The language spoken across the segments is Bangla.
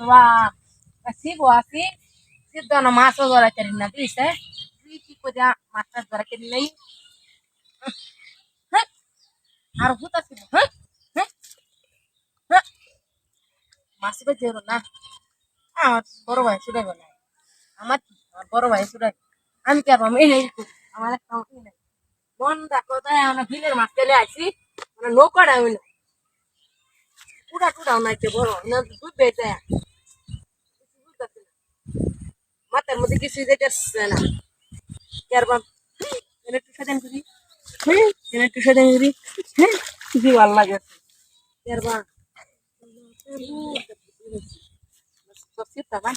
Wah, kasih gua sih, sih tuh nama masuk gua cari nanti sih, sih punya masa gua cari nih, hah, harus putar sih, hah, hah, hah, masih berjalan nah, baru baik sudah gua, amat, baru baik sudah, আমি কি আর ini itu, আমার একটা ini, বন্ধা কোথায় আমরা বিলের মাছ চলে আসি, মানে নৌকাটা হইলো, উড়া টুড়াও নাই কে বড়, না দুধ বেচে, মাথার মধ্যে কিছু যেতেছে না, এরপর এনে একটু সাজান করি, হ্যাঁ, এনে একটু সাজান করি, হ্যাঁ, কি ভালো লাগে, এরপর সবচেয়ে তাবান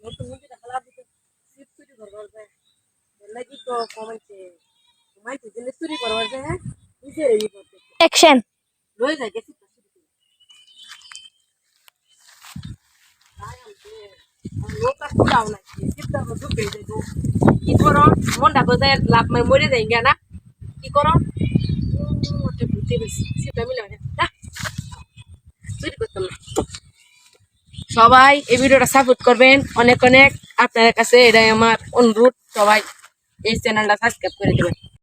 নতুন মুভিটা খেলা দিতে সিট চুরি করবার যায় লাগি তো কমাইছে কমাইছে দিলে চুরি করবার যায় হ্যাঁ নিজে এই করতে অ্যাকশন লই যায় গেছি তো চুরি লোক আর কুলাও না সিটটা তো ঢুকে যায় তো কি করো মনটা বোঝায় লাভ মাই মরে যাই না কি করো ওটা বুঝতে বেশি সিটটা মিলে না চুরি করতাম না সবাই এই ভিডিওটা সাপোর্ট করবেন অনেক অনেক আপনাদের কাছে এটাই আমার অনুরোধ সবাই এই চ্যানেলটা সাবস্ক্রাইব করে দেবেন